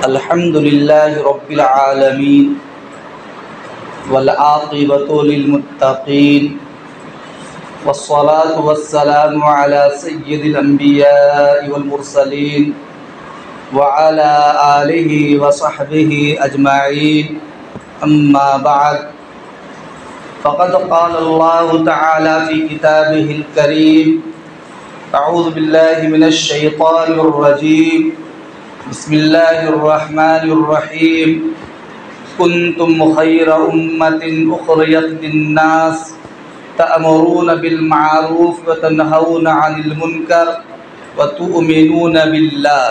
अल्हम्दुलिल्लाहि रब्बिल आलमीन वल आक़िबतु लिल मुत्तक़ीन वस्सलातु वस्सलामु अला सय्यिदिल अंबियाइ वल मुरसलीन व अला आलिहि व सहबिहि अजमाईन अम्मा बअद फ़क़द क़ाल अल्लाहु तआला फ़ी किताबिहिल करीम अऊज़ु बिल्लाहि मिनश शैतानिर रजीम बिस्मिल्लाहिर्रहमानिर्रहीम कुन्तुम खैरा उम्मतिन उख़रिजत लिन्नास तअमुरूना बिल मारूफ व तनहौना अनिल मुनकर व तु'मिनूना बिल्लाह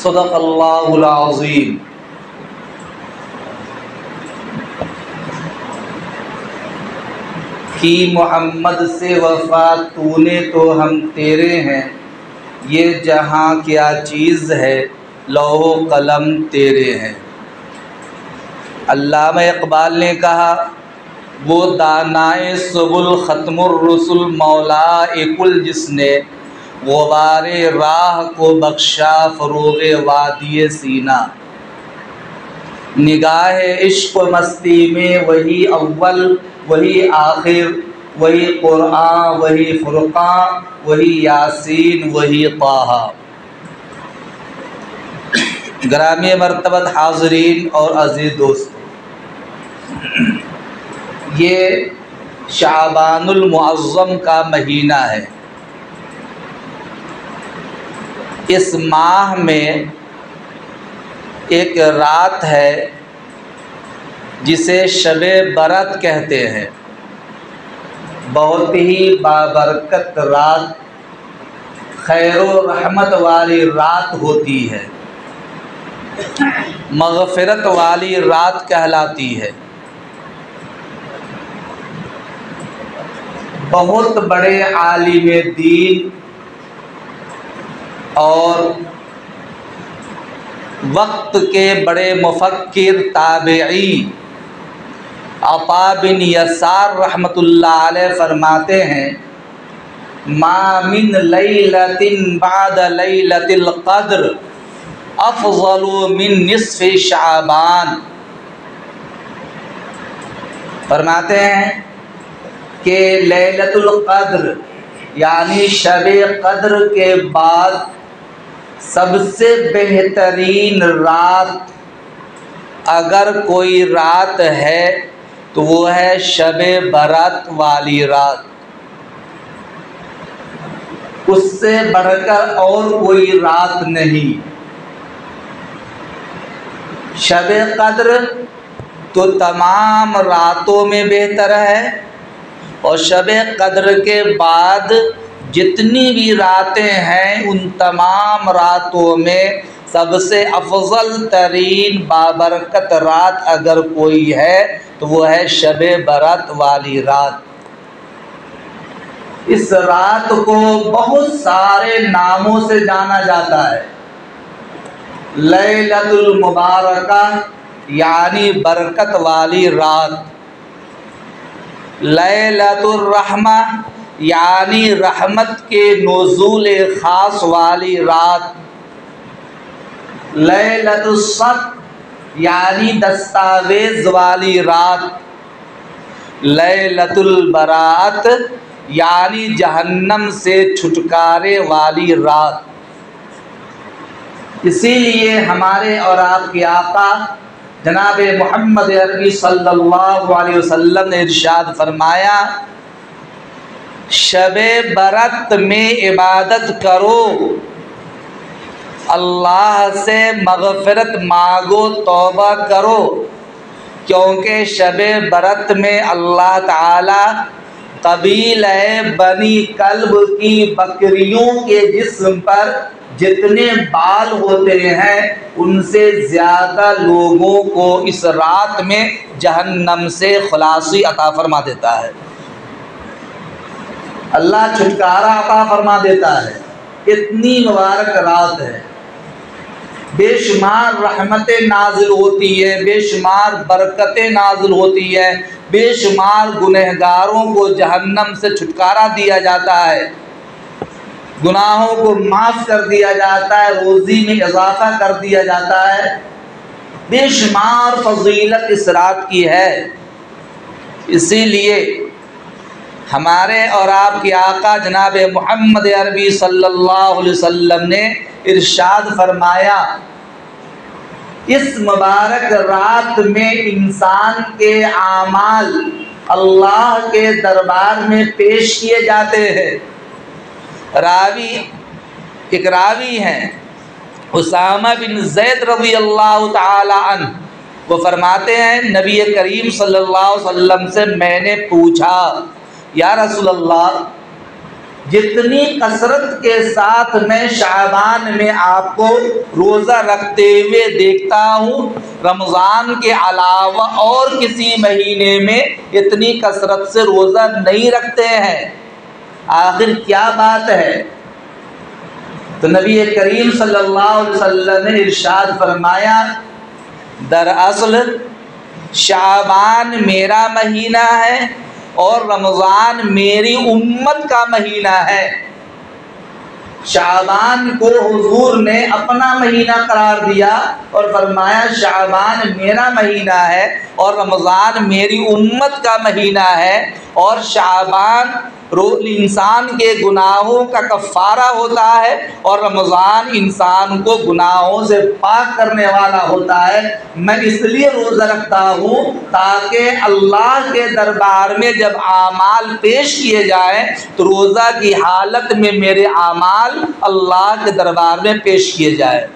सदक़ल्लाहुल अज़ीम। कि मोहम्मद से वफ़ा तूने तो हम तेरे हैं, ये जहाँ क्या चीज़ है लौह कलम तेरे हैं। अल्लामा इक़बाल ने कहा, वो दानाए सुबुल ख़त्मुर रसूल मौलाए कुल जिसने ग़ुबारे राह को बख्शा फ़रोग़े वादिये सीना। निगाह इश्क़ मस्ती में वही अव्वल वही आखिर वही क़ुरआन वही फ़ुरक़ान वही यासीन वही ताहा। ग्रामी मर्तबत हाज़रीन और अज़ीज़ दोस्तों, ये शाबानुल मुअज़्ज़म का महीना है। इस माह में एक रात है जिसे शबे बरत कहते हैं। बहुत ही बाबरकत रात, खैर व रहमत वाली रात होती है, मग़फ़िरत वाली रात कहलाती है। बहुत बड़े आलिम दीन और वक्त के बड़े मुफ़क्किर ताबिई अता बिन यसार रहमतुल्लाह अलैह फरमाते हैं, मा मिन लैलतिन बाद लैलतिल क़द्र अफ़ज़लु मिन निस्फ़ि शाबान। फरमाते हैं कि लैलतुल क़द्र यानी शबे क़द्र के बाद सबसे बेहतरीन रात अगर कोई रात है तो वो है शबे बरत वाली रात। उससे बढ़कर और कोई रात नहीं। शबे क़द्र तो तमाम रातों में बेहतर है और शबे क़द्र के बाद जितनी भी रातें हैं उन तमाम रातों में सबसे अफजल तरीन बाबरकत रात अगर कोई है तो वो है शबे बरत वाली रात। इस रात को बहुत सारे नामों से जाना जाता है। लैलतुल मुबारका यानी बरकत वाली रात, लैलतुर रहमा यानी रहमत के नुज़ूल ख़ास वाली रात, लैलतुस सफ़ यानी दस्तावेज़ वाली रात, लैलतुल बराअत यानी जहन्नम से छुटकारे वाली रात। इसीलिए हमारे और आपके आका जनाब मोहम्मद अरबी सल्लल्लाहु अलैहि वसल्लम ने इरशाद फरमाया, शबे बरत में इबादत करो, अल्लाह से मग़फ़िरत मांगो, तौबा करो, क्योंकि शबे बरत में अल्लाह ताला कबीला बनी कल्ब की बकरियों के जिस्म पर जितने बाल होते हैं उनसे ज़्यादा लोगों को इस रात में जहन्नम से खुलासी अता फरमा देता है। अल्लाह छुटकारा अता फरमा देता है। इतनी मुबारक रात है, बेशुमार रहमतें नाजिल होती है, बेशुमार बरकतें नाजिल होती है, बेशुमार गुनहगारों को जहन्नम से छुटकारा दिया जाता है। गुनाहों को माफ़ कर दिया जाता है, रोज़ी में इजाफ़ा कर दिया जाता है। बेशुमार फजीलत इस रात की है। इसीलिए हमारे और आपके आका जनाब मोहम्मद अरबी सल्लल्लाहु अलैहि वसल्लम ने इरशाद फरमाया, इस मुबारक रात में इंसान के आमाल अल्लाह के दरबार में पेश किए जाते हैं। एक रावी हैं उसामा बिन ज़ैद रज़ी अल्लाह ताला अन्हु, वो फरमाते हैं नबी करीम सल्लल्लाहु अलैहि वसल्लम से मैंने पूछा, या रसूल अल्लाह, जितनी कसरत के साथ मैं शाबान में आपको रोज़ा रखते हुए देखता हूँ, रमज़ान के अलावा और किसी महीने में इतनी कसरत से रोज़ा नहीं रखते हैं, आखिर क्या बात है? तो नबी करीम सल्लल्लाहु अलैहि वसल्लम ने इरशाद फरमाया, दरअसल शाबान मेरा महीना है और रमज़ान मेरी उम्मत का महीना है। शाबान को हुजूर ने अपना महीना करार दिया और फरमाया शाबान मेरा महीना है और रमज़ान मेरी उम्मत का महीना है। और शाबान इंसान के गुनाहों का कफ़ारा होता है और रमज़ान इंसान को गुनाहों से पाक करने वाला होता है। मैं इसलिए रोज़ा रखता हूँ ताकि अल्लाह के दरबार में जब आमाल पेश किए जाएँ तो रोज़ा की हालत में मेरे आमाल अल्लाह के दरबार में पेश किए जाए,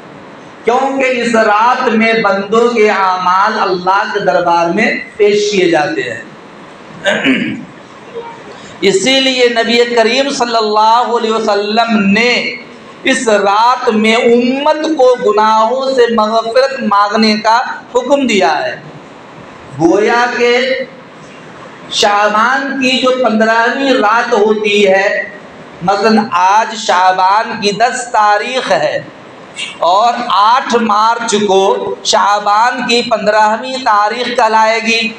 क्योंकि इस रात में बंदों के आमाल अल्लाह के दरबार में पेश किए जाते हैं। इसीलिए नबी करीम सल्लल्लाहु अलैहि वसल्लम ने इस रात में उम्मत को गुनाहों से मग़फ़िरत मांगने का हुक्म दिया है। गोया के शाबान की जो 15वीं रात होती है, मसलन आज शाबान की 10 तारीख़ है और 8 मार्च को शाबान की 15वीं तारीख़ कहलाएगी।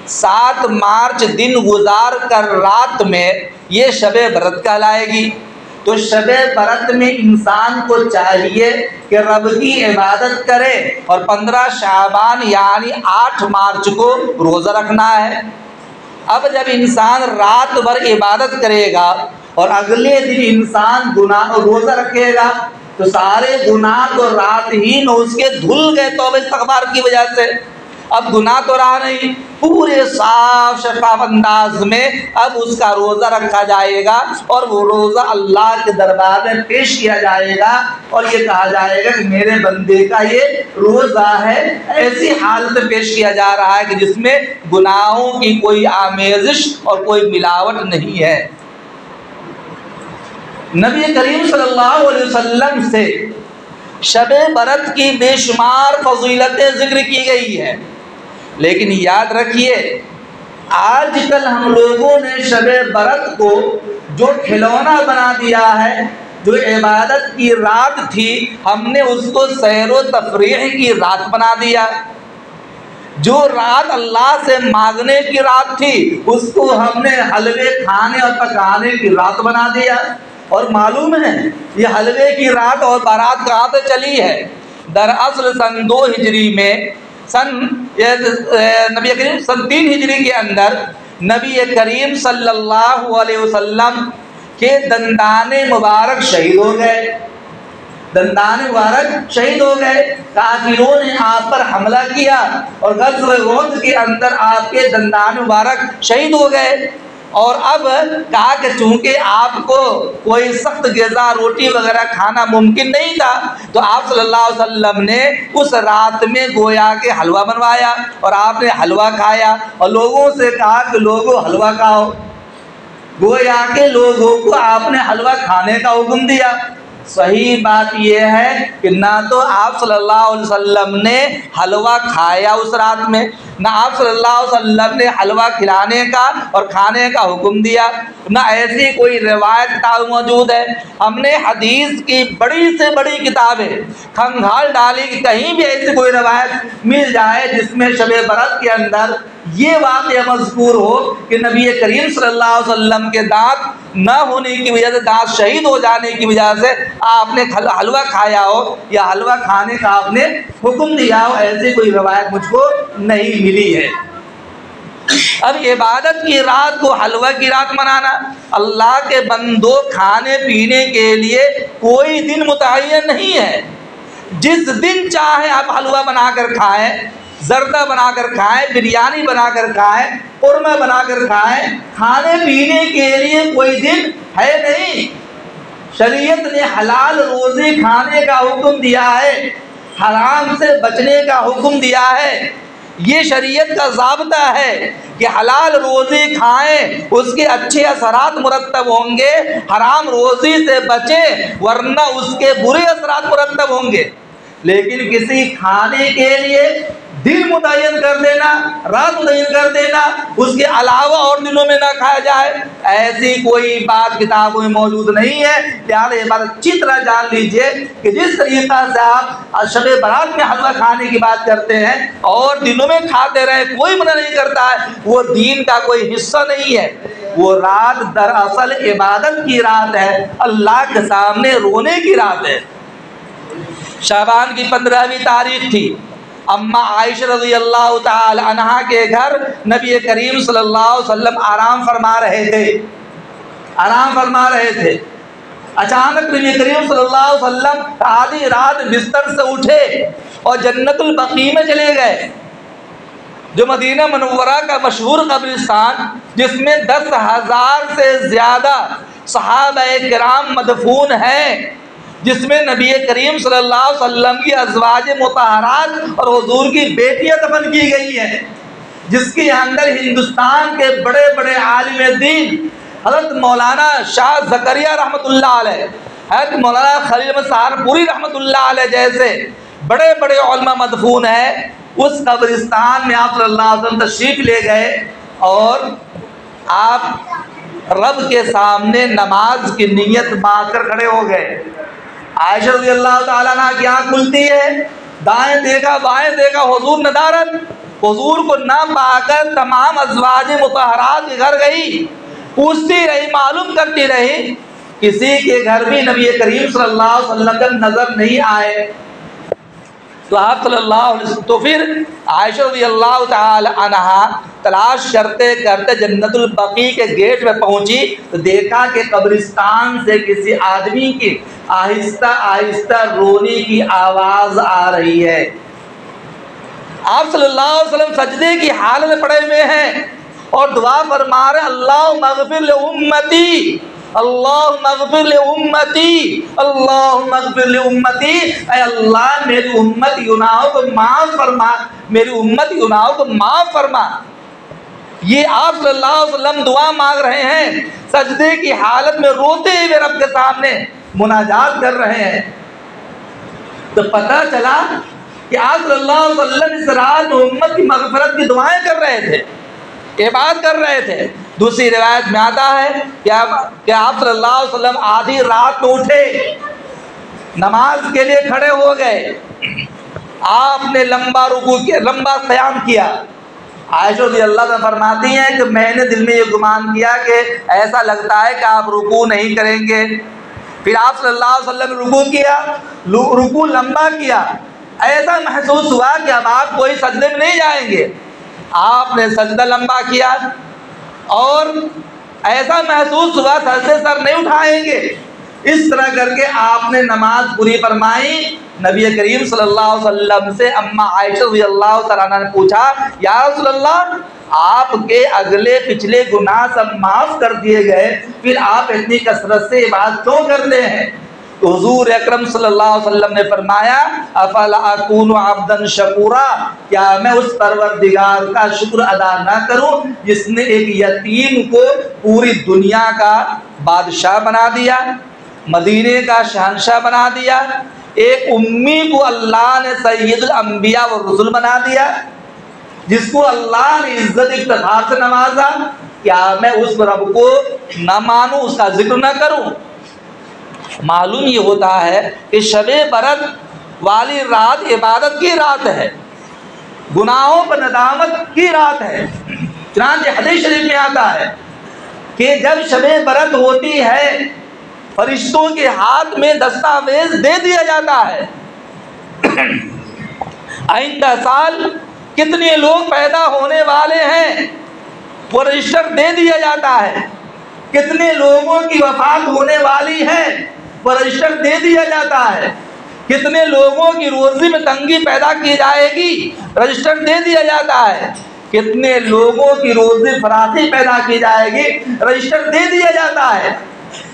7 मार्च दिन गुजार कर रात में ये शबे बरत कहलाएगी। तो शबे बरत में इंसान को चाहिए कि रब की इबादत करे और 15 शाबान यानी 8 मार्च को रोज़ा रखना है। अब जब इंसान रात भर इबादत करेगा और अगले दिन इंसान गुनाह रोज़ा रखेगा तो सारे गुनाह तो रात ही में उसके धुल गए तौबा इस्तग़फ़ार की वजह से। अब गुनाह तो रहा नहीं, पूरे साफ शफाफ अंदाज में अब उसका रोज़ा रखा जाएगा और वो रोज़ा अल्लाह के दरबार में पेश किया जाएगा और ये कहा जाएगा कि मेरे बंदे का ये रोज़ा है। ऐसी हालत में पेश किया जा रहा है कि जिसमें गुनाहों की कोई आमेज़िश और कोई मिलावट नहीं है। नबी करीम सल्लल्लाहु अलैहि वसल्लम से शबे बरत की बेशुमार फजीलतें ज़िक्र की गई है, लेकिन याद रखिए आजकल हम लोगों ने शबे बरत को जो खिलौना बना दिया है, जो इबादत की रात थी हमने उसको सैर व तफरीह की रात बना दिया। जो रात अल्लाह से मांगने की रात थी उसको हमने हलवे खाने और पकाने की रात बना दिया। और मालूम है ये हलवे की रात और बारात कहाँ से चली है? दरअसल सन 2 हिजरी में नबी करीम सन 3 हिजरी के अंदर नबी करीम सल्लल्लाहु अलैहि वसल्लम के दंदाने मुबारक शहीद हो गए। दंदाने मुबारक शहीद हो गए। काफिरों ने आप पर हमला किया और ग़ज़वे उहद के अंदर आपके दंदाने मुबारक शहीद हो गए। और अब कहा कि चूँकि आपको कोई सख्त ग़िज़ा रोटी वगैरह खाना मुमकिन नहीं था तो आप सल्लल्लाहु अलैहि वसल्लम ने उस रात में गोया के हलवा बनवाया और आपने हलवा खाया और लोगों से कहा कि लोगों हलवा खाओ। गोया के लोगों को आपने हलवा खाने का हुक्म दिया। सही बात यह है कि ना तो आप सल्लल्लाहु अलैहि वसल्लम ने हलवा खाया उस रात में, ना आप सल्लल्लाहु अलैहि वसल्लम ने हलवा खिलाने का और खाने का हुक्म दिया, ना ऐसी कोई रिवायत किताब मौजूद है। हमने हदीस की बड़ी से बड़ी किताबें खंगाल डाली कि कहीं भी ऐसी कोई रिवायत मिल जाए जिसमें शब बरत के अंदर ये वाक़या मज़कूर हो कि नबी करीम सल्लल्लाहु अलैहि वसल्लम के दांत न होने की वजह से, दांत शहीद हो जाने की वजह से आपने हलवा खाया हो या हलवा खाने का आपने हुक्म दिया हो, ऐसी कोई रवायत मुझको नहीं मिली है। अब इबादत की रात को हलवा की रात मनाना, अल्लाह के बंदो खाने पीने के लिए कोई दिन मुतय्यन नहीं है। जिस दिन चाहे आप हलवा बनाकर खाएं, जर्दा बनाकर खाएं, बिरयानी बनाकर खाएं, कुरमा बनाकर खाएं, खाने पीने के लिए कोई दिन है नहीं। शरीयत ने हलाल रोज़ी खाने का हुक्म दिया है, हराम से बचने का हुक्म दिया है। ये शरीयत का ज़ाब्ता है कि हलाल रोज़ी खाएं, उसके अच्छे असरात मुरत्तब होंगे, हराम रोज़ी से बचें वरना उसके बुरे असरात मुरत्तब होंगे। लेकिन किसी खाने के लिए दिन मुतय्यन कर देना, रात मुतय्यन कर देना, उसके अलावा और दिनों में ना खाया जाए, ऐसी कोई बात किताबों में मौजूद नहीं है। लिहाजा ये बात अच्छी तरह जान लीजिए कि जिस तरीक़ा से आप शब बारात में हलवा खाने की बात करते हैं और दिनों में खाते रहे, कोई मना नहीं करता है, वो दीन का कोई हिस्सा नहीं है। वो रात दरअसल इबादत की रात है, अल्लाह के सामने रोने की रात है। शाबान की 15वीं तारीख थी। अम्मा आयशा रज़ी अल्लाह ताला अन्हा के घर नबी करीम सल्लल्लाहु अलैहि वसल्लम आराम फरमा रहे थे। अचानक नबी करीम सल्लल्लाहु अलैहि वसल्लम आधी रात बिस्तर से उठे और जन्नतुल बकी में चले गए, जो मदीना मुनव्वरा का मशहूर कब्रिस्तान, जिसमें 10,000 से ज़्यादा सहाबाए किराम मदफून हैं, जिसमें नबी करीम सल्लल्लाहु अलैहि वसल्लम की अज़वाज मुतहरात और हुज़ूर की बेटियां दफन की गई हैं, जिसके अंदर हिंदुस्तान के बड़े बड़े आलिम दीन हज़रत मौलाना शाह ज़करिया रहमतुल्लाह अलैह, हज़रत मौलाना खलील अहमद सहारनपुरी रहमतुल्लाह अलैह जैसे बड़े बड़े उलमा मदफून हैं। उस कब्रिस्तान में आप सल्लल्लाहु अलैहि वसल्लम तशरीफ़ ले गए और आप रब के सामने नमाज की नीयत बांध कर खड़े हो गए। आयशा रज़ी अल्लाह ताला अन्हा की आँख खुलती है, दाएं देखा बाएं देखा, हुजूर नदारत, हुजूर को ना पाकर तमाम अज़वाज मुतहरात के घर गई, पूछती रही, मालूम करती रही, किसी के घर भी नबी करीम सल्लल्लाहु अलैहि वसल्लम जब नजर नहीं आए तो आप सल्लल्लाहु अलैहि वसल्लम, तो फिर आयशा रज़ी अल्लाह ताला अन्हा तलाश करते करते जन्नतुल बकी के गेट में पहुंची तो देखा कि कब्रिस्तान से किसी आदमी की आहिस्ता आहिस्ता रोने की आवाज़ आ रही है। आप सल्लल्लाहु अलैहि वसल्लम सजदे की हालत में पड़े हुए हैं और दुआ फरमा रहे, अल्लाह मग़फ़िर ले उम्मती, अल्लाह मग़फ़िर ले उम्मती, अल्लाह मग़फ़िर ले उम्मती, ऐ अल्लाह मेरी उम्मत गुनाहों को माफ़ फरमा, मेरी उम्मत गुनाहों को माफ़ फरमा। ये आप सल्लल्लाहु अलैहि वसल्लम दुआ मांग रहे हैं, सजदे की हालत में रोते हुए रब के सामने मुनाजात कर रहे हैं। तो पता चला कि आप सल्लल्लाहु अलैहि वसल्लम इस रात में उम्मत की मग़फ़िरत की दुआएं कर रहे थे, इबादत कर रहे थे। दूसरी रिवायत में आता है कि आप सल्लल्लाहु अलैहि वसल्लम आधी रात में उठे, नमाज के लिए खड़े हो गए, आपने लंबा रुकू किया, लंबा क़याम किया। आयशा रज़ी अल्लाह अन्हा फरमाती हैं कि मैंने दिल में ये गुमान किया कि ऐसा लगता है कि आप रुकू नहीं करेंगे। फिर आप सल्लल्लाहु अलैहि वसल्लम रुकू किया, रुकू लंबा किया, ऐसा महसूस हुआ कि अब आप कोई सजदे में नहीं जाएंगे। आपने सजदा लंबा किया और ऐसा महसूस हुआ सजदे सर नहीं उठाएंगे। इस तरह करके आपने नमाज पूरी फरमाई। नबी करीम सल्लल्लाहु अलैहि वसल्लम से अम्मा आयशा रज़ियल्लाहु तआला अन्हा ने पूछा, या रसूलल्लाह, आपके अगले पिछले गुनाह सब माफ़ कर दिए गए, फिर आप इतनी कसरत से इबादत क्यों करते हैं? तो हुज़ूर अकरम सल्लल्लाहु अलैहि वसल्लम ने फरमाया, अफला अकूनु अब्दन शकूरा, क्या मैं उस परवरदिगार का शुक्र अदा ना करूं जिसने एक यतीम को पूरी दुनिया का बादशाह बना दिया, मदीने का शहंशाह बना दिया, एक उम्मी को अल्लाह ने सैयदुल अंबिया व रुसुल बना दिया, जिसको अल्लाह ने इज्जत इफ्तिखार से नवाजा, क्या मैं उस रब को न मानूं, उसका जिक्र न करूं? मालूम ये होता है कि शबे बरत वाली रात इबादत की रात है। गुनाहों पर नदामत की रात है। चुनांचे हदीस शरीफ में आता है कि जब शबे बरत होती है, फरिश्तों के हाथ में दस्तावेज दे दिया जाता है, आइंदा साल कितने लोग पैदा होने वाले हैं वो रजिस्टर दे दिया जाता है, कितने लोगों की वफात होने वाली है वो रजिस्टर दे दिया जाता है, कितने लोगों की रोजी में तंगी पैदा की जाएगी रजिस्टर दे दिया जाता है, कितने लोगों की रोजी फराखी पैदा की जाएगी रजिस्टर दे दिया जाता है।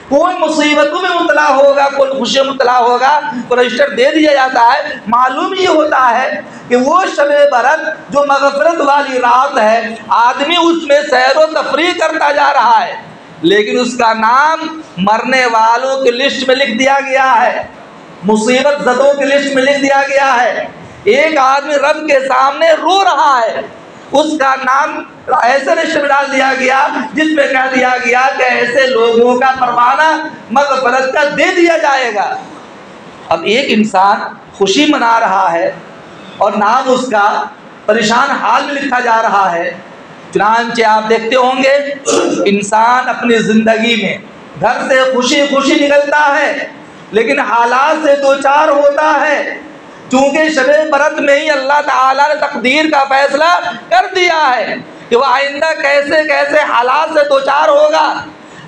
कोई मुसीबतों में मुबतला होगा, कोई खुशी में मुबतला होगा तो रजिस्टर दे दिया जाता है। मालूम ये होता है कि वो शबे बरत जो मग़फ़िरत वाली रात है, आदमी उसमें सैर व तफरीह करता जा रहा है, लेकिन उसका नाम मरने वालों की लिस्ट में लिख दिया गया है, मुसीबत ज़दों की लिस्ट में लिख दिया गया है। एक आदमी रब के सामने रो रहा है, उसका नाम ऐसे लिस्ट में डाल दिया गया जिसमें कह दिया गया कि ऐसे लोगों का परवाना मग़फ़िरत का दे दिया जाएगा। अब एक इंसान खुशी मना रहा है और नाम उसका परेशान हाल में लिखा जा रहा है। चुनांचे आप देखते होंगे इंसान अपनी ज़िंदगी में घर से खुशी खुशी निकलता है, लेकिन हालात से दो चार होता है। चूँकि शबे बरत में ही अल्लाह ताला ने तकदीर का फैसला कर दिया है कि वह आइंदा कैसे कैसे हालात से दो चार होगा।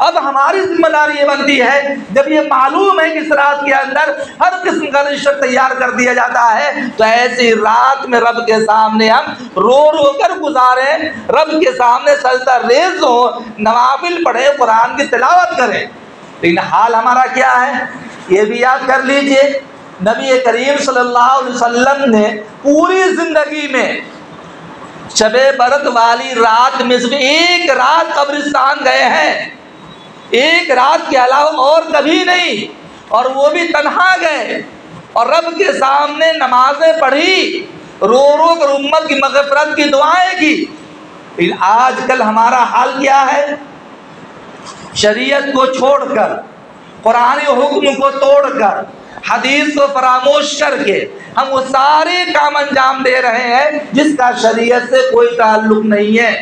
अब हमारी जिम्मेदारी ये बनती है, जब ये मालूम है कि इस रात के अंदर हर किस्म का रजिस्टर तैयार कर दिया जाता है, तो ऐसी रात में रब के सामने हम रो रो कर गुजारें, रब के सामने सजदा रेज़ हो, नवाफिल पढ़े, कुरान की तिलावत करें। लेकिन हाल हमारा क्या है ये भी याद कर लीजिए। नबी करीम सल्लल्लाहु अलैहि वसल्लम ने पूरी ज़िंदगी में शबे बरत वाली रात में सिर्फ एक रात कब्रिस्तान गए हैं, एक रात के अलावा और कभी नहीं, और वो भी तन्हा गए और रब के सामने नमाजें पढ़ी, रो रो कर उम्मत की मग़फ़िरत की दुआएं की। लेकिन आजकल हमारा हाल क्या है? शरीयत को छोड़कर, कुरानी हुक्म को तोड़कर, हदीस को फरामोश करके हम वो सारे काम अंजाम दे रहे हैं जिसका शरीयत से कोई ताल्लुक नहीं है।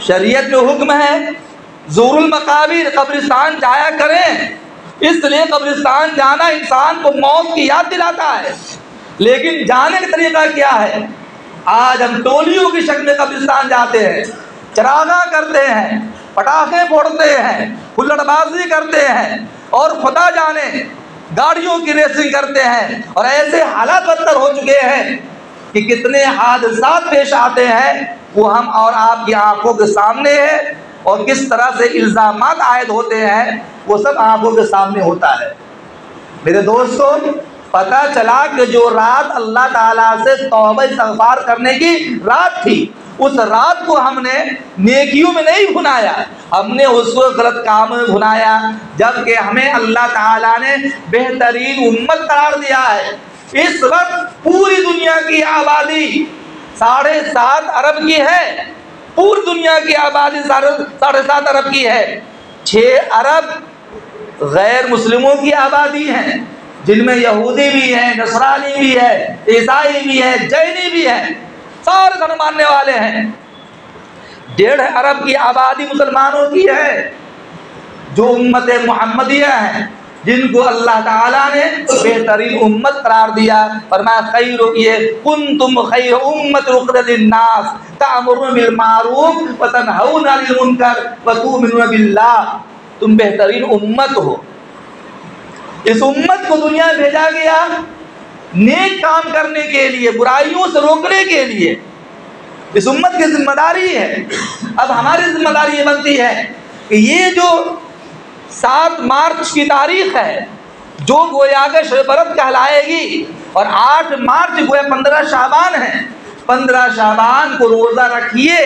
शरीयत जो हुक्म है ज़ुरूरुल मकाबिर, कब्रिस्तान जाया करें, इसलिए कब्रिस्तान जाना इंसान को मौत की याद दिलाता है। लेकिन जाने का तरीका क्या है? आज हम टोलियों की शक्ल में कब्रिस्तान जाते हैं, चरागा करते हैं, पटाखे फोड़ते हैं, हुल्लड़बाजी करते हैं और खुदा जाने गाड़ियों की रेसिंग करते हैं। और ऐसे हालात बदतर हो चुके हैं कि कितने हादसात पेश आते हैं वो हम और आपकी आंखों के सामने है, और किस तरह से इल्ज़ामात आयद होते हैं वो सब आंखों के सामने होता है। मेरे दोस्तों, पता चला कि जो रात अल्लाह ताला से तौबा इस्तग़फ़ार करने की रात थी, उस रात को हमने नेकियों में नहीं भुनाया, हमने उसको गलत काम में भुनाया, जबकि हमें अल्लाह ताला ने बेहतरीन उम्मत करार दिया है। इस वक्त पूरी दुनिया की आबादी 7.5 अरब की है, पूरी दुनिया की आबादी 7.5 अरब की है। 6 अरब गैर मुस्लिमों की आबादी है, जिनमें यहूदी भी है, नसरानी भी है, ईसाई भी है, जैनी भी है, सारे धर्म मानने वाले हैं। 1.5 अरब की आबादी मुसलमानों की है, जो उम्मत मुहम्मदिया है, जिनको अल्लाह ताला ने बेहतरीन उम्मत करार दिया। फरमाया खैरु ये कुंतुम खैर उम्मत उखरिजत लिन्नास तअमुरुना बिल मारूफ व तनहौना अनिल मुनकर व तु'मिनूना बिल्लाह। तुम बेहतरीन उम्मत हो। इस उम्मत को दुनिया में भेजा गया नेक काम करने के लिए, बुराइयों से रोकने के लिए। इस उम्मत की जिम्मेदारी है। अब हमारी जिम्मेदारी ये बनती है कि ये जो 7 मार्च की तारीख है, जो गोया के शब बरत कहलाएगी, और 8 मार्च गोया 15 शाबान है, 15 शाबान को रोज़ा रखिए,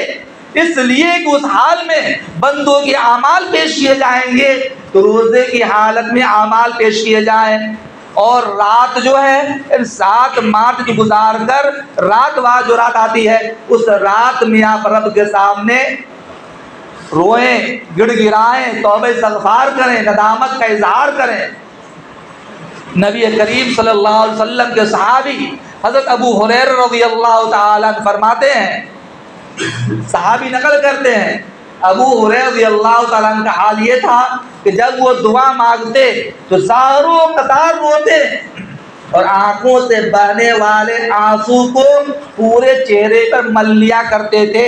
इसलिए कि उस हाल में बंदों के आमाल पेश किए जाएंगे, तो रोज़े की हालत में आमाल पेश किए जाएं। और रात जो है 7 मार्च की गुजार कर रात बाद जो रात आती है, उस रात में आप रब के सामने रोएं, गिड़गिड़ाएं, तौबा इस्तग़फ़ार करें, नदामत का इजहार करें। नबी करीम सल्लल्लाहु अलैहि वसल्लम के सहाबी हज़रत अबू हुरैरा रज़ियल्लाहु ताला अन्हु फरमाते हैं, सहाबी नकल करते हैं, अबू हुरैरा रज़ियल्लाहु ताला अन्हु का हाल ये था कि जब वो दुआ मांगते तो ज़ारों कतार रोते और आंखों से बहने वाले आंसू को पूरे चेहरे पर मल लिया करते थे,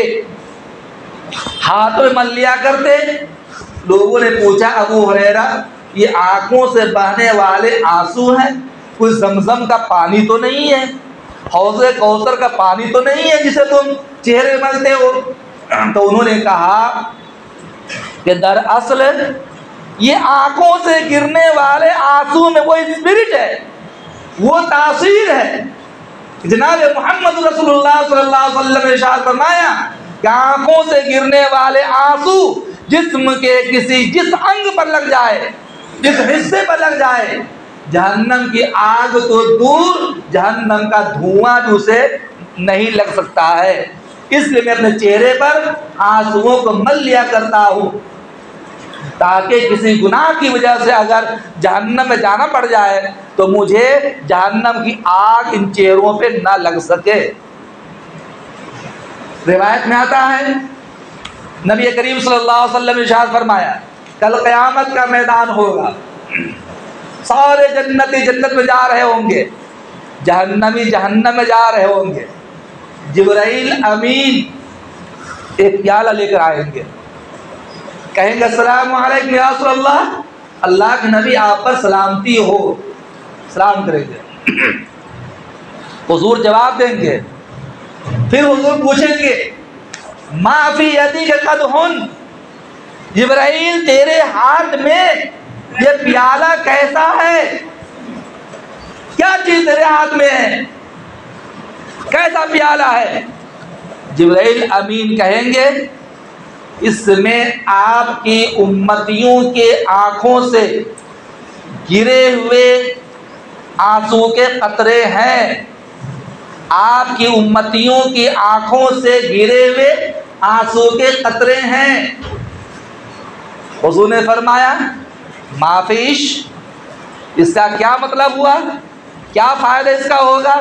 हाथों में मल लिया करते। लोगों ने पूछा, अबू हुरैरा ये आंखों से बहने वाले आंसू हैं, कोई जमजम का पानी तो नहीं है, हौज़े कौसर का पानी तो नहीं है जिसे तुम चेहरे मलते हो? तो उन्होंने कहा कि दरअसल ये आंखों से गिरने वाले आंसू में वो स्पिरिट है, वो तासीर है। जनाब मोहम्मद रसूलुल्लाह सल्लल्लाहु अलैहि वसल्लम ने इरशाद फरमाया कि आंखों से गिरने वाले आंसू जिस्म के जिस अंग पर लग जाए, जिस हिस्से पर लग जाए, जहन्नम की आग तो दूर, जहन्नम का धुआं भी उसे नहीं लग सकता है। इसलिए मैं अपने चेहरे पर आंसुओं को मल लिया करता हूँ ताकि किसी गुनाह की वजह से अगर जहन्नम में जाना पड़ जाए तो मुझे जहन्नम की आग इन चेहरों पे ना लग सके। रिवायत में आता है, नबी करीम सल्लल्लाहु अलैहि वसल्लम ने इरशाद फरमाया, कल क़यामत का मैदान होगा, सारे जन्नती जन्नत में जा रहे होंगे, जहन्नमी जहन्नम में जा रहे होंगे। जिब्राइल अमीन एक प्याला लेकर आएंगे, कहेंगे अस्सलामु अलैकुम या रसूल अल्लाह, अल्लाह के नबी आप पर सलामती हो, सलाम करेंगे। हुजूर जवाब देंगे, फिर हुजूर पूछेंगे माफी यदी के कदहुन, जिब्राइल तेरे हाथ में ये प्याला कैसा है, क्या चीज तेरे हाथ में है, कैसा प्याला है? जिब्राइल अमीन कहेंगे इसमें आपकी उम्मतियों के आंखों से गिरे हुए आंसू के कतरे हैं, आपकी उम्मतियों की आंखों से गिरे हुए आंसू के कतरे हैं। हुजूर ने फरमाया माफिश, इसका क्या मतलब हुआ, क्या फायदा इसका होगा?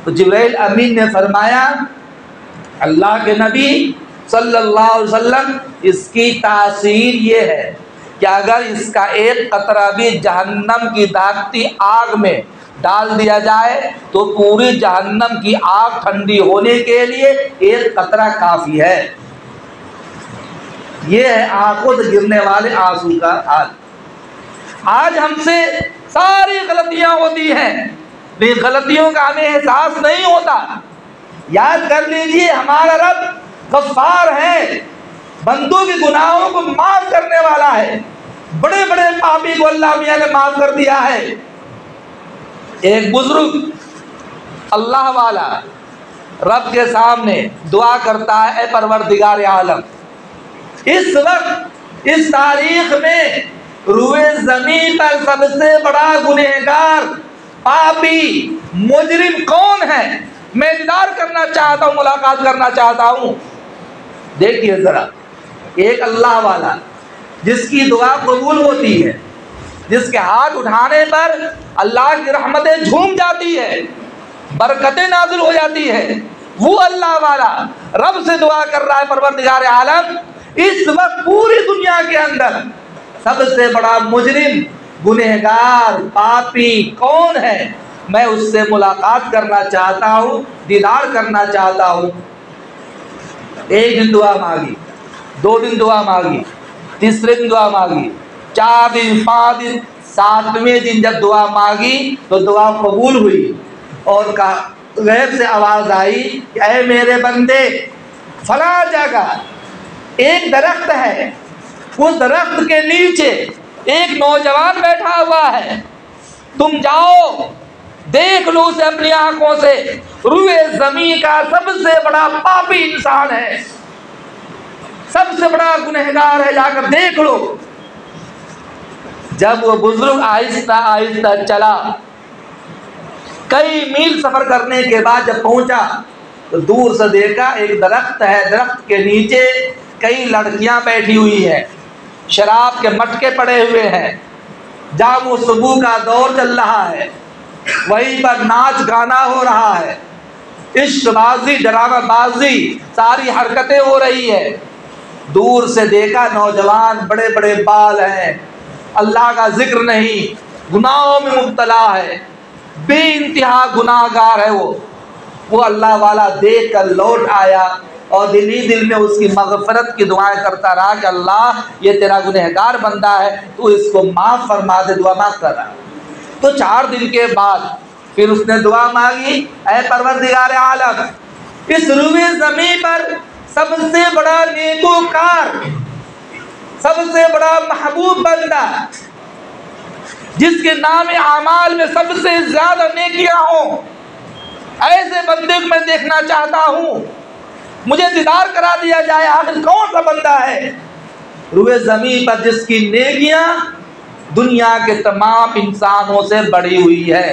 तो जिब्राइल अमीन ने फरमाया अल्लाह के नबी सल्लल्लाहु अलैहि वसल्लम, इसकी तासीर ये है कि अगर इसका एक कतरा भी जहन्नम की दागती आग में डाल दिया जाए तो पूरी जहन्नम की आग ठंडी होने के लिए एक कतरा काफ़ी है। ये है आंखों से गिरने वाले आंसू का हाल। आज हमसे सारी गलतियां होती हैं, लेकिन गलतियों का हमें एहसास नहीं होता। याद कर लीजिए, हमारा रब गफ्फार है, बंदों के गुनाहों को माफ करने वाला है। बड़े बड़े पापी को अल्लाह मियां ने माफ कर दिया है। एक बुजुर्ग अल्लाह वाला रब के सामने दुआ करता है, ए परवरदिगार आलम, इस वक्त इस तारीख में रूए ज़मीन पर सबसे बड़ा गुनहगार पापी मुजरिम कौन है? मैं दीदार करना चाहता हूँ, मुलाकात करना चाहता हूँ। देखिए जरा, एक अल्लाह वाला जिसकी दुआ कबूल होती है, जिसके हाथ उठाने पर अल्लाह की रहमतें झूम जाती है, बरकतें नाज़िल हो जाती है, वो अल्लाह वाला रब से दुआ कर रहा है, परवरदिगार आलम, इस वक्त पूरी दुनिया के अंदर सबसे बड़ा मुजरिम गुनहगार पापी कौन है? मैं उससे मुलाकात करना चाहता हूँ, दीदार करना चाहता हूँ। एक दिन दुआ मांगी, 2 दिन दुआ मांगी, तीसरे दिन दुआ मांगी, 4 दिन, 5 दिन, 7वें दिन जब दुआ मांगी तो दुआ कबूल हुई और गैब से आवाज़ आई कि ऐ मेरे बंदे, फला जगह एक दरख्त है, उस दरख्त के नीचे एक नौजवान बैठा हुआ है, तुम जाओ देख लो उसे अपनी आंखों से, रूए ज़मीन का सबसे बड़ा पापी इंसान है, सबसे बड़ा गुनहगार है, जाकर देख लो। जब वो बुजुर्ग आहिस्ता आहिस्ता चला, कई मील सफर करने के बाद जब पहुंचा तो दूर से देखा एक दरख्त है, दरख्त के नीचे कई लड़कियां बैठी हुई हैं, शराब के मटके पड़े हुए हैं, जामो सुबह का दौर चल रहा है, वहीं पर नाच गाना हो रहा है, इश्कबाजी ड्रामाबाजी सारी हरकतें हो रही है। दूर से देखा नौजवान बड़े बड़े बाल हैं, अल्लाह का जिक्र नहीं, गुनाहों में मुब्तला है, बेइंतहा गुनाहगार है। वो अल्लाह वाला देख कर लौट आया और दिल ही दिल में उसकी मग़फ़िरत की दुआएं करता रहा कि अल्लाह ये तेरा गुनहगार बंदा है, तू इसको माफ़ फरमा दे, दुआ माफ़ कर रहा। तो 4 दिन के बाद फिर उसने दुआ मांगी, ऐ परवरदिगार आलम, इस रूए ज़मीं पर सबसे बड़ा नेकोकार, सबसे बड़ा महबूब बंदा, जिसके नाम आमाल में सबसे ज्यादा नेकियां हों, ऐसे बंदे को मैं देखना चाहता हूं, मुझे दीदार करा दिया जाए। आखिर कौन सा बंदा है रूए ज़मीं पर जिसकी नेकियां दुनिया के तमाम इंसानों से बढ़ी हुई है।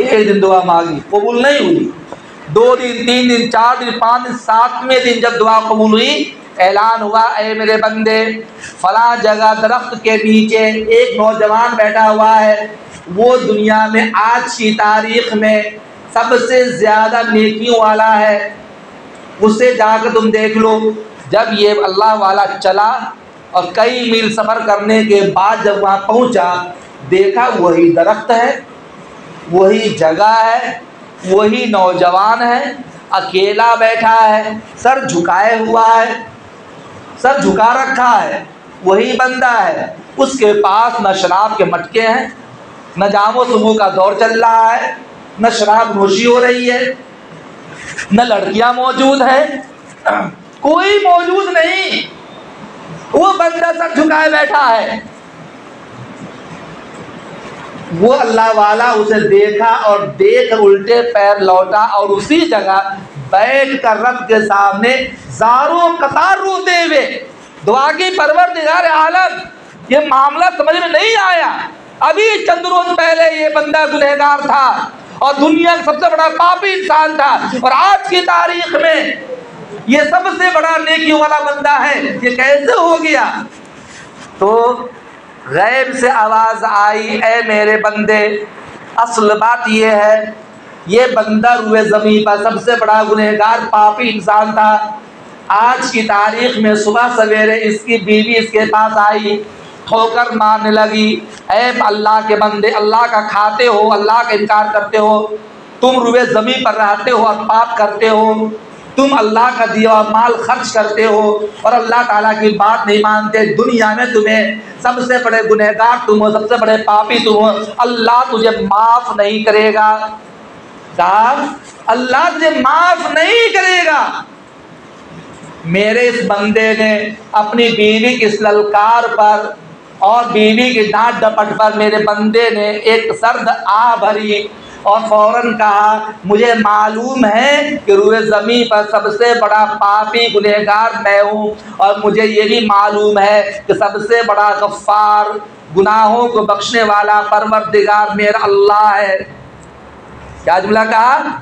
एक दिन दुआ मांगी, कबूल नहीं हुई। 2 दिन, 3 दिन, 4 दिन, 5 दिन, 7वें दिन जब दुआ कबूल हुई, ऐलान हुआ, ऐ मेरे बंदे, फला जगह दरख्त के नीचे एक नौजवान बैठा हुआ है, वो दुनिया में आज की तारीख में सबसे ज़्यादा नेकियों वाला है, उससे जाकर तुम देख लो। जब ये अल्लाह वाला चला और कई मील सफ़र करने के बाद जब वहाँ पहुँचा, देखा वही दरख्त है, वही जगह है, वही नौजवान है, अकेला बैठा है, सर झुकाए हुआ है, सर झुका रखा है, वही बंदा है। उसके पास न शराब के मटके हैं, न जामो सुबह का दौर चल रहा है, न शराब नोशी हो रही है, न लड़कियां मौजूद है, कोई मौजूद नहीं, वो बंदा सर झुकाए बैठा है। वो अल्लाह वाला उसे देखा और देख उल्टे पैर लौटा और उसी जगह बैठ कर रब के सामने ज़ारों कतार रोते हुए दुआ की, परवरदिगार आलम, ये मामला समझ में नहीं आया। अभी चंद रोज पहले ये बंदा गुनहगार था और दुनिया का सबसे बड़ा पापी इंसान था, और आज की तारीख में ये सबसे बड़ा नेकी वाला बंदा है, ये कैसे हो गया? तो गैब से आवाज़ आई, ऐ मेरे बंदे, असल बात ये है, ये बंदा रूए ज़मीन पर सबसे बड़ा गुनहगार पापी इंसान था। आज की तारीख में सुबह सवेरे इसकी बीवी इसके पास आई, ठोकर मारने लगी, ऐ अल्लाह के बंदे, अल्लाह का खाते हो, अल्लाह का इनकार करते हो, तुम रूए ज़मीन पर रहते हो और पाप करते हो, तुम अल्लाह का दिया हुआ माल खर्च करते हो और अल्लाह ताला की बात नहीं मानते, दुनिया में तुम्हें सबसे बड़े गुनहगार तुम हो, सबसे बड़े पापी तुम हो, अल्लाह तुझे माफ़ नहीं करेगा। साहब, अल्लाह तुझे माफ़ नहीं करेगा। मेरे इस बंदे ने अपनी बीवी की इस ललकार पर और बीवी की डांट डपट पर मेरे बंदे ने एक सर्द आह भरी और फौरन कहा, मुझे मालूम है कि रूए ज़मीन पर सबसे बड़ा पापी गुनहगार मैं हूँ, और मुझे ये भी मालूम है कि सबसे बड़ा गफ्फार, गुनाहों को बख्शने वाला परवरदिगार मेरा अल्लाह है। क्या जुमला कहा?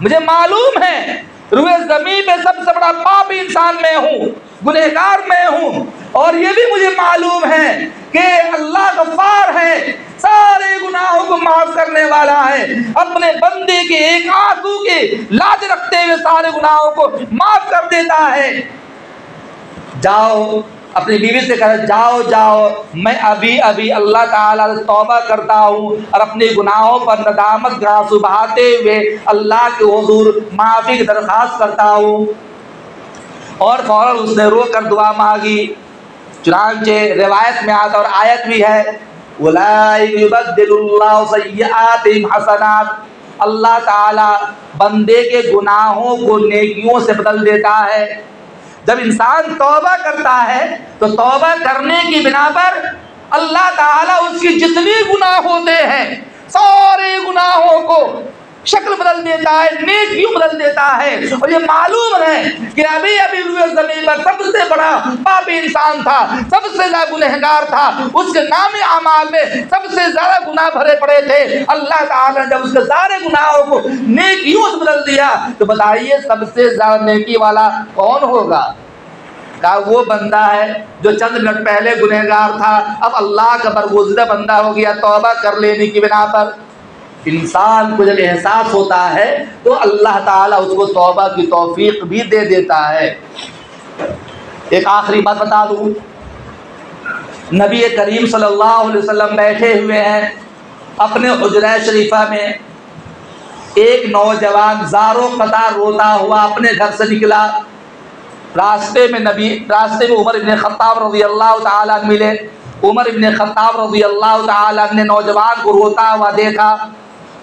मुझे मालूम है रूए ज़मीन पे सबसे बड़ा पापी इंसान मैं हूँ, गुनहगार मैं हूँ, और ये भी मुझे मालूम है कि अल्लाह गफ्फार है, सारे गुनाहों को माफ करने वाला है, अपने बंदे के एक आंसू की लाज रखते हुए सारे गुनाहों को माफ कर देता है। जाओ, अपनी बीवी से कह, जाओ जाओ, मैं अभी अभी अल्लाह ताला से तौबा करता हूँ और अपने गुनाहों पर नदामत का आंसू बहाते हुए अल्लाह के हुजूर माफ़ी की दरख्वास्त करता हूँ। और फौरन उसने रो कर दुआ मांगी। चुनांचे रिवायत में आता और आयत भी है, हसनात, अल्लाह ताला बंदे के गुनाहों को नेकियों से बदल देता है। जब इंसान तौबा करता है तो तौबा करने की बिना पर अल्लाह ताला उसकी जितनी गुनाह होते हैं सारे गुनाहों को शक्ल बदल देता है, नेकियों बदल देता है। और ये मालूम है कि अभी अभी रूए ज़मीन पर सबसे बड़ा पापी इंसान था, सबसे ज्यादा गुनहगार था, उसके नाम अमाल में सबसे ज्यादा गुनाह भरे पड़े थे। अल्लाह ताला ने जब उसके सारे गुनाहों को नेकियों से बदल दिया तो बताइए सबसे ज्यादा नेकी वाला कौन होगा? कहा वो बंदा है जो चंद मिनट पहले गुनहगार था, अब अल्लाह का बरगुज़िदा बंदा हो गया तौबा कर लेने की बिना पर। इंसान को जब एहसास होता है तो अल्लाह ताला उसको तौबा की तौफीक भी दे देता है। एक आखिरी बात बता दूँ, नबी करीम सल्लल्लाहु अलैहि वसल्लम बैठे हुए हैं अपने हुजरा शरीफा में, एक नौजवान ज़ारो कतार रोता हुआ अपने घर से निकला। रास्ते में उमर इब्न खत्ताब रज़ियल्लाहु ताला मिले। उमर इब्न खत्ताब रज़ियल्लाहु ताला ने नौजवान को रोता हुआ देखा।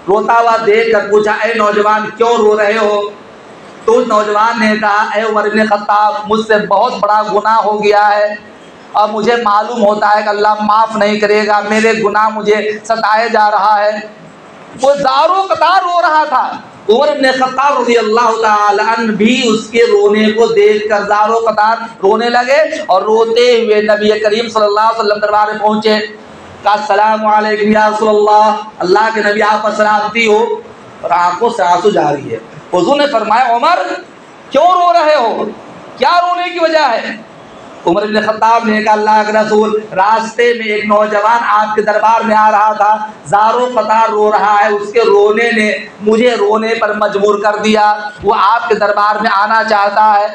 रोता हुआ देख कर पूछा, ए नौजवान क्यों रो रहे हो? तो उस नौजवान ने कहा, ए उमर इब्न खत्ताब, मुझसे बहुत बड़ा गुनाह हो गया है और मुझे मालूम होता है कि अल्लाह माफ़ नहीं करेगा, मेरे गुनाह मुझे सताए जा रहा है। वो ज़ारो कतार रो रहा था। उमर इब्न खत्ताब रज़ियल्लाहु ताला अन्हु भी उसके रोने को देखकर ज़ारो कतार रोने लगे और रोते हुए नबी करीम सल्लल्लाहु अलैहि वसल्लम दरबार में पहुँचे। कहा, अस्सलामु अलैकुम या रसूलल्लाह, अल्लाह के नबी आप पर सलामती हो। और आंखों से आंसू जारी है। हुज़ूर ने फरमाया, उमर क्यों रो रहे हो, क्या रोने की वजह है? उमर इब्न खत्ताब ने कहा, अल्लाह के रसूल, रास्ते में एक नौजवान आपके दरबार में आ रहा था, ज़ारो कतार रो रहा है, उसके रोने ने मुझे रोने पर मजबूर कर दिया, वो आपके दरबार में आना चाहता है।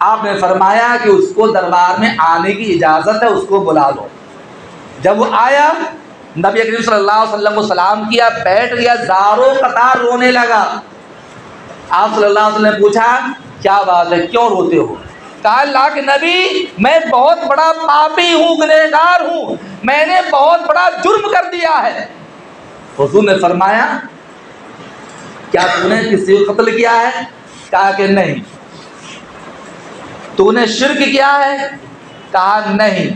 आपने फरमाया कि उसको दरबार में आने की इजाज़त है, उसको बुला लो। जब वो आया, नबी करीम सल्लल्लाहु अलैहि वसल्लम को सलाम किया, बैठ गया, ज़ारो कतार रोने लगा। आप सल्लल्लाहु अलैहि वसल्लम ने पूछा, क्या बात है, क्यों रोते हो? कहा, अल्लाह के नबी, मैं बहुत बड़ा पापी हूँ, गुनहगार हूँ, मैंने बहुत बड़ा जुर्म कर दिया है। हुज़ूर ने फरमाया, क्या तूने किसी को कत्ल किया है? कहा कि नहीं। तूने शिर्क किया है? कहा नहीं।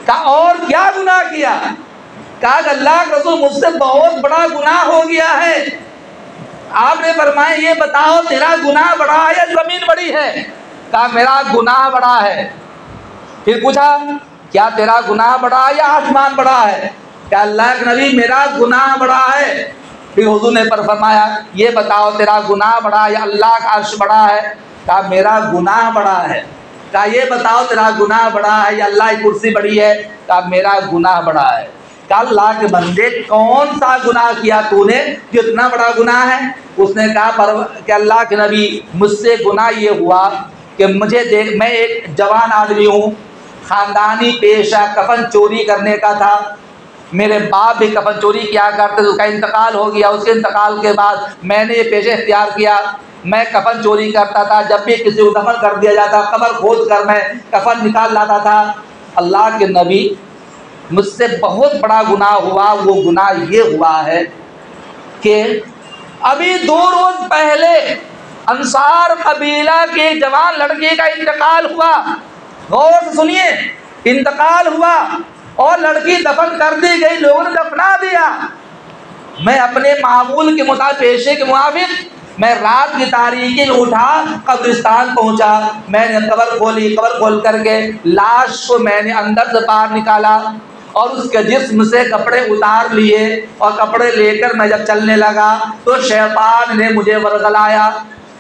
कहा और क्या गुनाह किया? कहा, अल्लाह के रसूल, मुझसे बहुत बड़ा गुनाह हो गया है। आपने फरमाया, ये बताओ तेरा गुनाह बड़ा है या ज़मीन बड़ी है? कहा, मेरा गुनाह बड़ा है। फिर पूछा, क्या तेरा गुनाह बड़ा है या आसमान बड़ा है? क्या अल्लाह के नबी, मेरा गुनाह बड़ा है। फिर हुज़ूर ने फरमाया, ये बताओ तेरा गुनाह बड़ा है या अल्लाह का अर्श बड़ा है? कहा, मेरा गुनाह बड़ा है। कहा, ये बताओ तेरा गुनाह बड़ा है या अल्लाह की कुर्सी बड़ी है? कहा, मेरा गुनाह बड़ा है। कहा, अल्लाह के बंदे, कौन सा गुनाह किया तूने जो इतना बड़ा गुनाह है? उसने कहा कि अल्लाह के नबी, मुझसे गुनाह ये हुआ कि मुझे देख, मैं एक जवान आदमी हूँ, ख़ानदानी पेशा कफन चोरी करने का था। मेरे बाप भी कफन चोरी किया करते थे, उसका इंतकाल हो गया। उसके इंतकाल के बाद मैंने ये पेशा इख्तियार किया। मैं कफन चोरी करता था, जब भी किसी को दफन कर दिया जाता, कब्र खोद कर मैं कफन निकाल लाता था। अल्लाह के नबी, मुझसे बहुत बड़ा गुनाह हुआ। वो गुनाह ये हुआ है कि अभी 2 रोज़ पहले अंसार कबीला के जवान लड़के का इंतकाल हुआ। गौर से सुनिए, इंतकाल हुआ और लड़की दफन कर दी गई, लोगों ने दफना दिया। मैं अपने मामूल के मुताबिक, पेशे के मुताबिक, मैं रात की तारीकी में उठा, कब्रिस्तान पहुंचा। मैंने कब्र खोली, कब्र खोल करके लाश को मैंने अंदर से बाहर निकाला और उसके जिस्म से कपड़े उतार लिए और कपड़े लेकर मैं जब चलने लगा तो शैतान ने मुझे वरगलाया।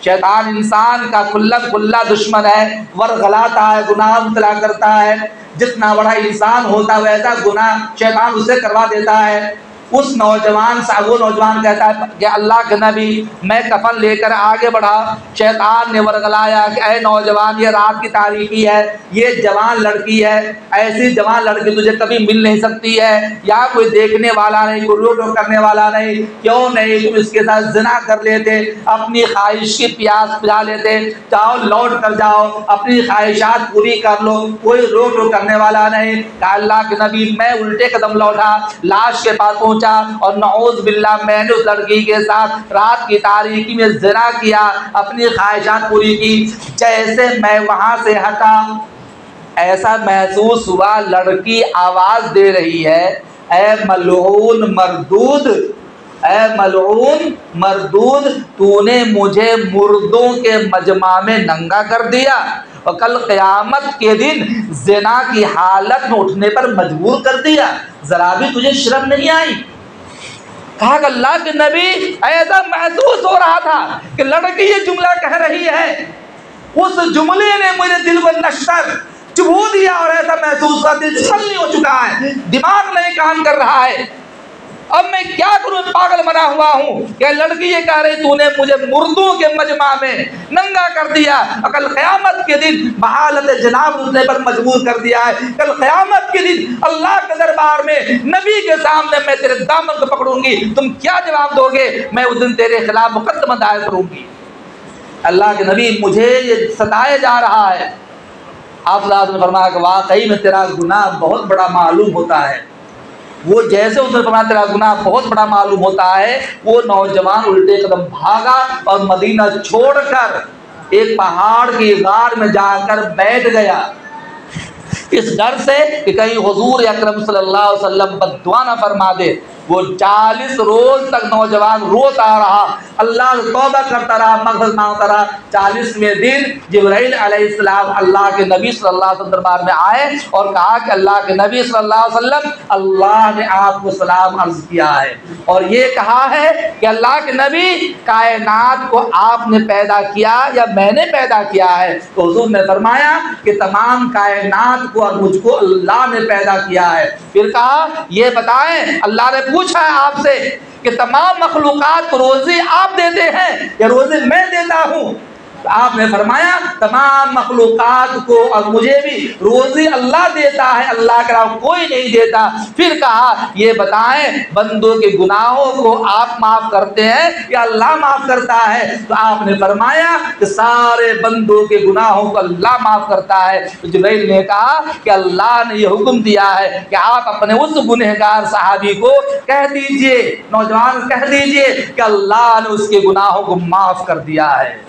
शैतान इंसान का खुल्ला दुश्मन है, वरगलाता है, गुनाह मुतला करता है। जितना बड़ा इंसान होता है वैसा गुनाह शैतान उसे करवा देता है। उस नौजवान सा, वो नौजवान कहता है कि अल्लाह के नबी, मैं कफन लेकर आगे बढ़ा, शैतान ने वरगलाया कि ऐ नौजवान, ये रात की तारीकी है, ये जवान लड़की है, ऐसी जवान लड़की तुझे कभी मिल नहीं सकती है, यहाँ कोई देखने वाला नहीं, कोई रोक टोक करने वाला नहीं, क्यों नहीं तुम इसके साथ ज़िना कर लेते, अपनी ख्वाहिश की प्यास बुझा लेते, जाओ लौट कर जाओ, अपनी ख्वाहिशात पूरी कर लो, कोई रोक टोक करने वाला नहीं। अल्लाह के नबी, मैं उल्टे कदम लौटा, लाश के पास पहुँचा और नऊज़ बिल्लाह, मैंने उस लड़की के साथ रात की तारीकी में ज़िना किया, अपनी ख्वाहिशात पूरी की। जैसे मैं वहाँ से हटा, ऐसा महसूस हुआ लड़की आवाज़ दे रही है, ऐ मलऊन मरदूद, ऐ मलऊन मरदूद, तूने मुझे मुर्दों के मजमा में नंगा कर दिया और कल क़यामत के दिन ज़िना की हालत में उठने पर मजबूर कर दिया, ज़रा भी तुझे शर्म नहीं आई? कहा कि अल्लाह के नबी, ऐसा महसूस हो रहा था कि लड़की ये जुमला कह रही है उस जुमले ने मुझे दिल को नश्तर चुभो दिया और ऐसा महसूस हुआ दिल छलनी हो चुका है, दिमाग नहीं काम कर रहा है। अब मैं क्या करूं, पागल बना हुआ हूं। क्या लड़की ये कह रही तूने मुझे मुर्दों के मजमा में नंगा कर दिया, कल क़यामत के दिन बहालत जनाब रुतने पर मजबूर कर दिया है। कल क़यामत के दिन अल्लाह के दरबार में नबी के सामने मैं तेरे दामन को पकड़ूंगी, तुम क्या जवाब दोगे? मैं उस दिन तेरे खिलाफ मुकदमा दायर करूंगी। अल्लाह के नबी मुझे ये सताया जा रहा है। आप ने फरमाया कि वाकई में तेरा गुनाह बहुत बड़ा मालूम होता है। वो जैसे उसने फरमाया तेरा गुनाह बहुत बड़ा मालूम होता है, वो नौजवान उल्टे कदम भागा और मदीना छोड़कर एक पहाड़ की गार में जाकर बैठ गया, इस डर से कि कहीं हुजूर अकरम सल्लल्लाहु अलैहि वसल्लम बद्दुआ न फरमा दे। वो 40 रोज तक नौजवान रोता रहा, अल्लाह से तौबा करता रहा, मग़फ़िरत मांगता रहा। 40वें दिन जिब्राइल अलैहिस्सलाम अल्लाह के नबी सल्लल्लाहु अलैहि वसल्लम दरबार में आए और कहा कि अल्लाह के नबी सल्लल्लाहु अलैहि वसल्लम, अल्लाह ने आपको सलाम अर्ज किया है और ये कहा है कि अल्लाह के नबी कायनात को आपने पैदा किया या मैंने पैदा किया है? तो हुजूर ने फरमाया कि तमाम कायनात को और मुझको अल्लाह ने पैदा किया है। फिर कहा ये बताएं, अल्लाह ने पूछा है आपसे कि तमाम मखलूकात को रोज़ी आप देते हैं या रोज़ी मैं देता हूँ? तो आपने फरमाया तमाम मखलूकात को और मुझे भी रोज़ी अल्लाह देता है, अल्लाह के अलावा कोई नहीं देता। फिर कहा ये बताएं बंदों के गुनाहों को आप माफ़ करते हैं या अल्लाह माफ़ करता है? तो आपने फरमाया कि सारे बंदों के गुनाहों को अल्लाह माफ़ करता है। तो जिब्राइल ने कहा कि अल्लाह ने यह हुक्म दिया है कि आप अपने उस गुनहगार सहाबी को कह दीजिए, नौजवान कह दीजिए कि अल्लाह ने उसके गुनाहों को माफ़ कर दिया है।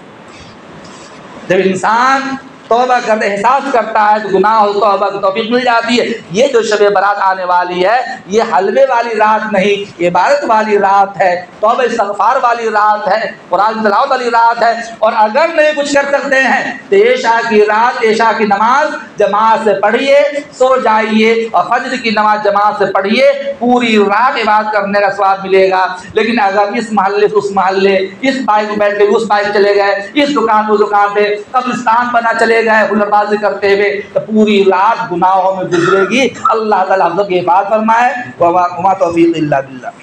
जब इंसान तौबा करते एहसास करता है तो गुनाह हो तौबा की तौफीक मिल जाती है। ये जो शब बारात आने वाली है, ये हलवे वाली रात नहीं, इबादत वाली रात है, तौबा इस्तग़फ़ार वाली रात है, कुरान तिलावत वाली रात है। और अगर नहीं कुछ कर सकते हैं तो ऐशा की रात, ऐशा की नमाज जमात से पढ़िए, सो जाइए और फज्र की नमाज जमात से पढ़िए, पूरी रात इबादत करने का स्वाब मिलेगा। लेकिन अगर इस महल्ले से उस महल्ले, इस बाइक में बैठ के उस बाइक चले गए, इस दुकान उस दुकान पे कब्रिस्तान बना चले गए हुल्लड़बाज़ी करते हुए, तो पूरी रात गुनाहों में गुजरेगी। अल्लाह ताला हम सब की हिफाज़त फरमाए। व मा तौफ़ीक़ इल्ला बिल्लाह।